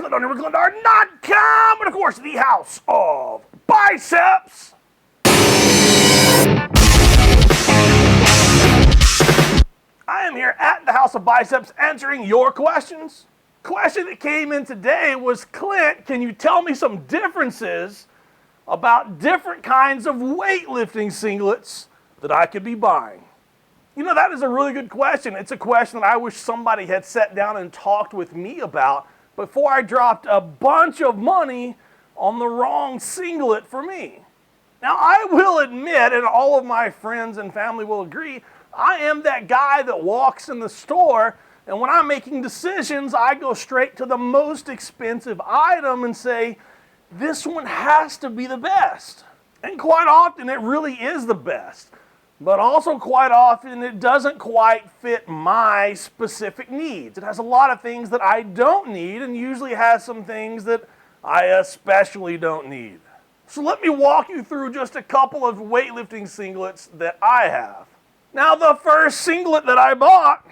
SingletOnRicklandR.com, and of course, the House of Biceps. I am here at the House of Biceps answering your questions. Question that came in today was, Clint, can you tell me some differences about different kinds of weightlifting singlets that I could be buying? You know, that is a really good question. It's a question that I wish somebody had sat down and talked with me about before I dropped a bunch of money on the wrong singlet for me. Now, I will admit, and all of my friends and family will agree, I am that guy that walks in the store, and when I'm making decisions, I go straight to the most expensive item and say, this one has to be the best. And quite often, it really is the best. But also quite often, it doesn't quite fit my specific needs. It has a lot of things that I don't need, and usually has some things that I especially don't need. So let me walk you through just a couple of weightlifting singlets that I have. Now, the first singlet that I bought,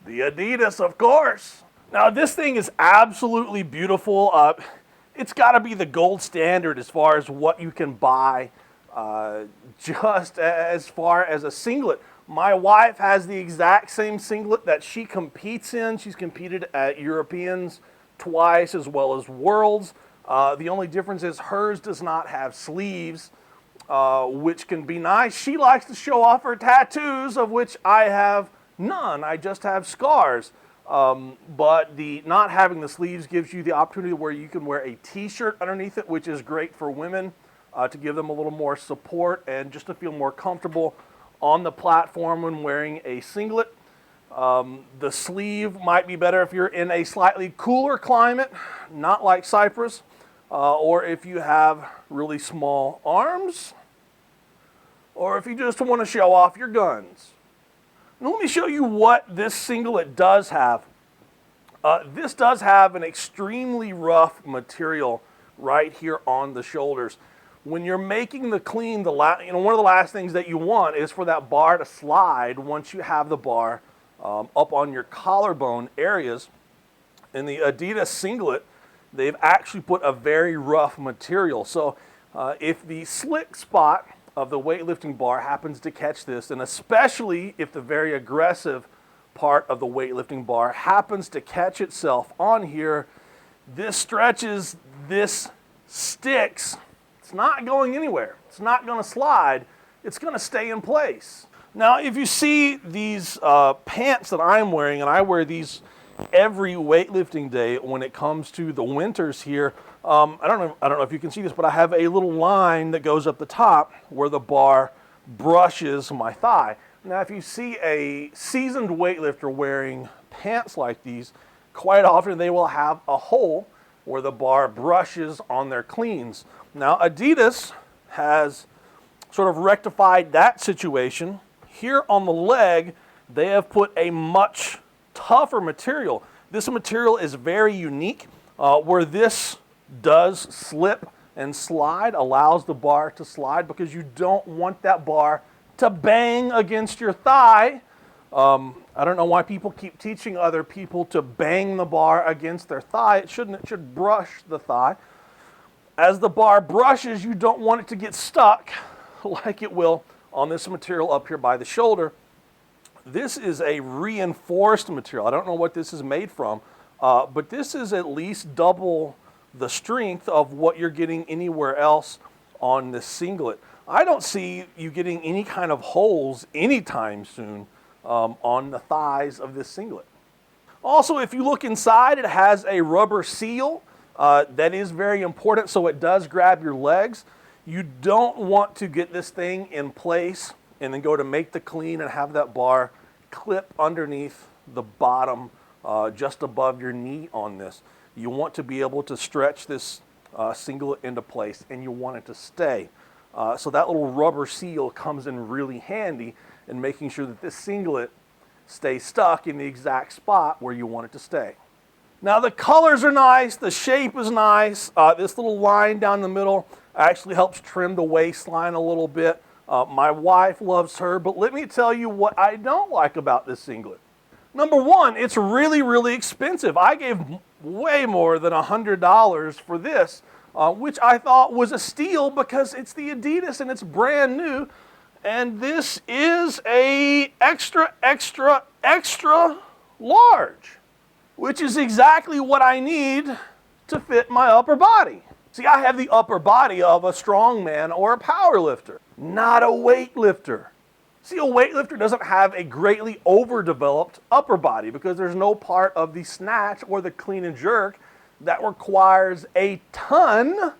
the Adidas, of course. Now, this thing is absolutely beautiful. It's got to be the gold standard as far as what you can buy, just as far as a singlet. My wife has the exact same singlet that she competes in. She's competed at Europeans twice as well as Worlds. The only difference is hers does not have sleeves, which can be nice. She likes to show off her tattoos, of which I have none. I just have scars. But the not having the sleeves gives you the opportunity where you can wear a t-shirt underneath it, which is great for women, to give them a little more support and just to feel more comfortable on the platform when wearing a singlet. The sleeve might be better if you're in a slightly cooler climate, not like Cyprus, or if you have really small arms, or if you just want to show off your guns. Now, let me show you what this singlet does have. This does have an extremely rough material right here on the shoulders. When you're making the clean, one of the last things that you want is for that bar to slide once you have the bar up on your collarbone areas. In the Adidas singlet, they've actually put a very rough material. So if the slick spot of the weightlifting bar happens to catch this, and especially if the very aggressive part of the weightlifting bar happens to catch itself on here, this stretches, this sticks. It's not going anywhere. It's not going to slide. It's going to stay in place. Now, if you see these pants that I'm wearing, and I wear these every weightlifting day when it comes to the winters here, I don't know if you can see this, but I have a little line that goes up the top where the bar brushes my thigh. Now, if you see a seasoned weightlifter wearing pants like these, quite often they will have a hole where the bar brushes on their cleans. Now, Adidas has sort of rectified that situation. Here on the leg, they have put a much tougher material. This material is very unique, where this does slip and slide, allows the bar to slide because you don't want that bar to bang against your thigh. I don't know why people keep teaching other people to bang the bar against their thigh. It shouldn't. It should brush the thigh. As the bar brushes, you don't want it to get stuck like it will on this material up here by the shoulder. This is a reinforced material. I don't know what this is made from, but this is at least double the strength of what you're getting anywhere else on this singlet. I don't see you getting any kind of holes anytime soon on the thighs of this singlet. Also, if you look inside, it has a rubber seal. That is very important, so it does grab your legs. You don't want to get this thing in place and then go to make the clean and have that bar clip underneath the bottom just above your knee on this. You want to be able to stretch this singlet into place, and you want it to stay. So that little rubber seal comes in really handy in making sure that this singlet stays stuck in the exact spot where you want it to stay. Now, the colors are nice, the shape is nice. This little line down the middle actually helps trim the waistline a little bit. My wife loves her, but let me tell you what I don't like about this singlet. Number one, it's really, really expensive. I gave way more than $100 for this, which I thought was a steal because it's the Adidas and it's brand new. And this is a extra, extra, extra large, which is exactly what I need to fit my upper body. See, I have the upper body of a strongman or a power lifter, not a weightlifter. See, a weightlifter doesn't have a greatly overdeveloped upper body because there's no part of the snatch or the clean and jerk that requires a ton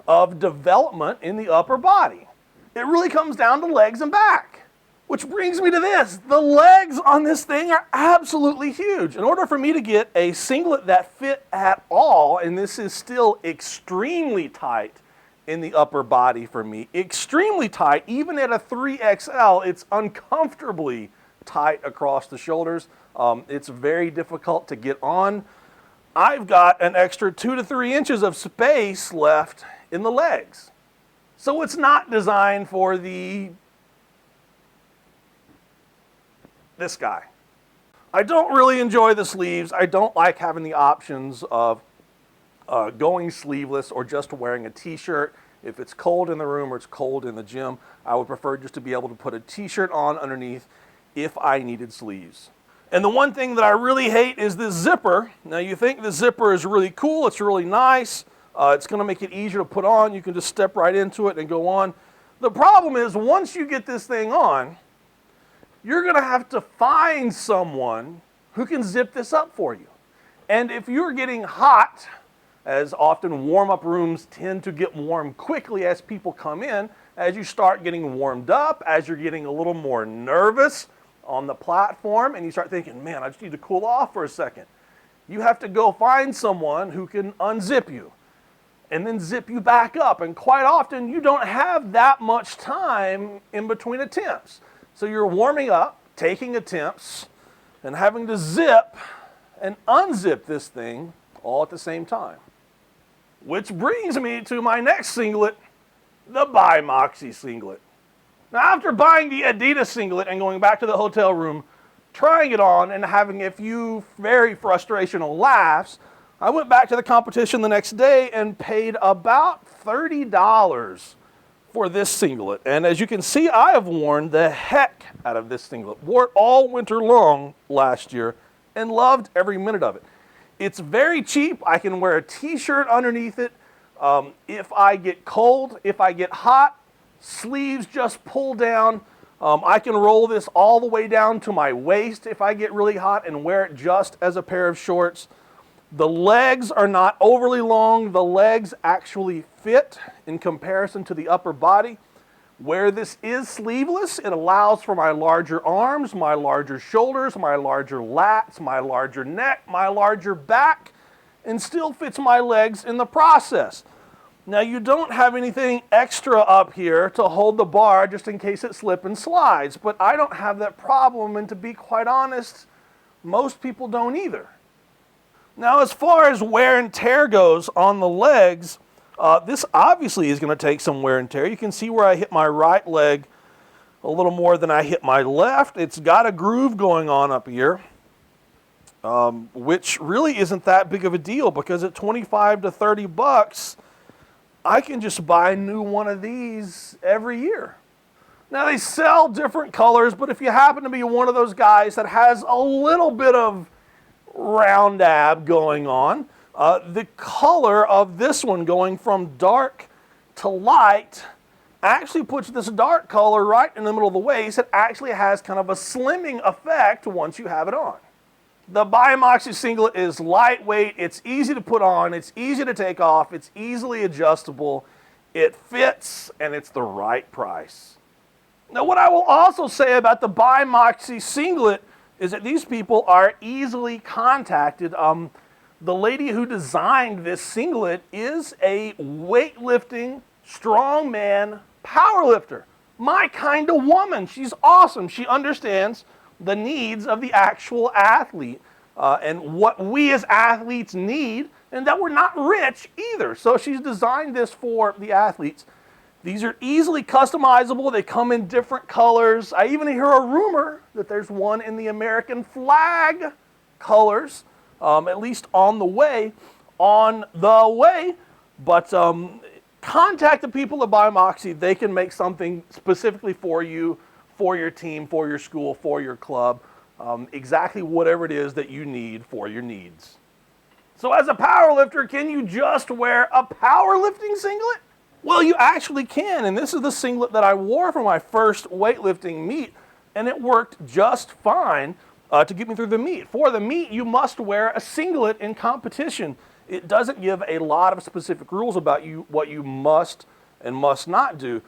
of development in the upper body. It really comes down to legs and back. Which brings me to this. The legs on this thing are absolutely huge. In order for me to get a singlet that fit at all, and this is still extremely tight in the upper body for me, extremely tight, even at a 3XL, it's uncomfortably tight across the shoulders. It's very difficult to get on. I've got an extra 2 to 3 inches of space left in the legs. So it's not designed for this guy. I don't really enjoy the sleeves. I don't like having the options of going sleeveless or just wearing a t-shirt. If it's cold in the room or it's cold in the gym, I would prefer just to be able to put a t-shirt on underneath if I needed sleeves. And the one thing that I really hate is this zipper. Now you think the zipper is really cool, it's really nice, it's going to make it easier to put on, you can just step right into it and go on. The problem is once you get this thing on, you're going to have to find someone who can zip this up for you. And if you're getting hot, as often warm-up rooms tend to get warm quickly as people come in, as you start getting warmed up, as you're getting a little more nervous on the platform, and you start thinking, man, I just need to cool off for a second. You have to go find someone who can unzip you and then zip you back up. And quite often, you don't have that much time in between attempts. So you're warming up, taking attempts, and having to zip and unzip this thing all at the same time. Which brings me to my next singlet, the Moxie singlet. Now after buying the Adidas singlet and going back to the hotel room, trying it on and having a few very frustrational laughs, I went back to the competition the next day and paid about $30 for this singlet. And as you can see, I have worn the heck out of this singlet. Wore it all winter long last year and loved every minute of it. It's very cheap. I can wear a t-shirt underneath it. If I get cold, if I get hot, sleeves just pull down. I can roll this all the way down to my waist if I get really hot and wear it just as a pair of shorts. The legs are not overly long. The legs actually fit in comparison to the upper body. Where this is sleeveless, it allows for my larger arms, my larger shoulders, my larger lats, my larger neck, my larger back, and still fits my legs in the process. Now you don't have anything extra up here to hold the bar just in case it slips and slides, but I don't have that problem, and to be quite honest, most people don't either. Now as far as wear and tear goes on the legs, this obviously is going to take some wear and tear. You can see where I hit my right leg a little more than I hit my left. It's got a groove going on up here, which really isn't that big of a deal because at 25 to 30 bucks, I can just buy a new one of these every year. Now they sell different colors, but if you happen to be one of those guys that has a little bit of round ab going on, the color of this one going from dark to light actually puts this dark color right in the middle of the waist. It actually has kind of a slimming effect once you have it on. The Moxie singlet is lightweight, it's easy to put on, it's easy to take off, it's easily adjustable, it fits, and it's the right price. Now what I will also say about the Moxie singlet is that these people are easily contacted. The lady who designed this singlet is a weightlifting, strongman powerlifter. My kind of woman. She's awesome. She understands the needs of the actual athlete and what we as athletes need, and that we're not rich either. So she's designed this for the athletes. These are easily customizable. They come in different colors. I even hear a rumor that there's one in the American flag colors. at least on the way. But contact the people at Buy Moxie. They can make something specifically for you, for your team, for your school, for your club, exactly whatever it is that you need for your needs. So as a powerlifter, can you just wear a powerlifting singlet? Well, you actually can, and this is the singlet that I wore for my first weightlifting meet, and it worked just fine to get me through the meet. For the meet, you must wear a singlet in competition. It doesn't give a lot of specific rules about what you must and must not do.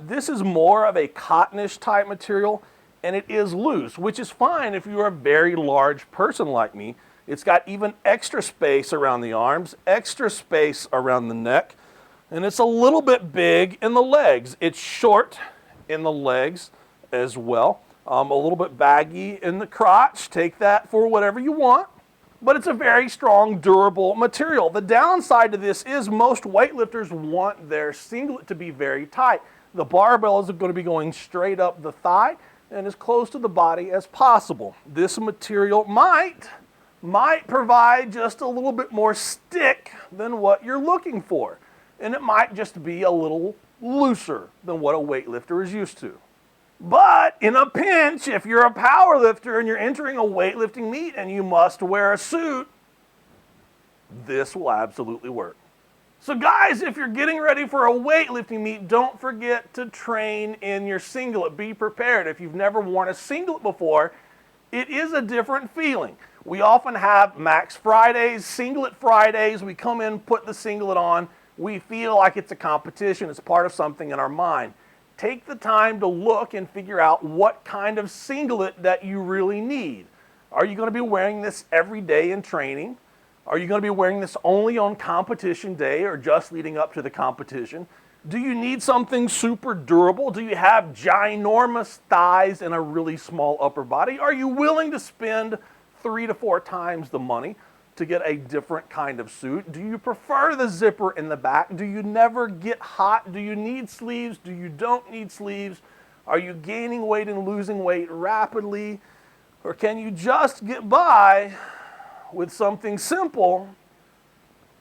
This is more of a cottonish type material, and it is loose, which is fine if you're a very large person like me. It's got even extra space around the arms, extra space around the neck, and it's a little bit big in the legs. It's short in the legs as well. A little bit baggy in the crotch. Take that for whatever you want. But it's a very strong, durable material. The downside to this is most weightlifters want their singlet to be very tight. The barbell is going to be going straight up the thigh and as close to the body as possible. This material might provide just a little bit more stick than what you're looking for. And it might just be a little looser than what a weightlifter is used to. But in a pinch, if you're a powerlifter and you're entering a weightlifting meet and you must wear a suit, this will absolutely work. So guys, if you're getting ready for a weightlifting meet, don't forget to train in your singlet. Be prepared. If you've never worn a singlet before, it is a different feeling. We often have Max Fridays, Singlet Fridays. We come in, put the singlet on. We feel like it's a competition. It's part of something in our mind. Take the time to look and figure out what kind of singlet that you really need. Are you going to be wearing this every day in training? Are you going to be wearing this only on competition day or just leading up to the competition? Do you need something super durable? Do you have ginormous thighs and a really small upper body? Are you willing to spend 3 to 4 times the money to get a different kind of suit? Do you prefer the zipper in the back? Do you never get hot? Do you need sleeves? Do you don't need sleeves? Are you gaining weight and losing weight rapidly? Or can you just get by with something simple,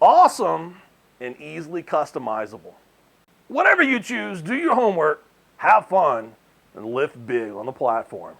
awesome, and easily customizable? Whatever you choose, do your homework, have fun, and lift big on the platform.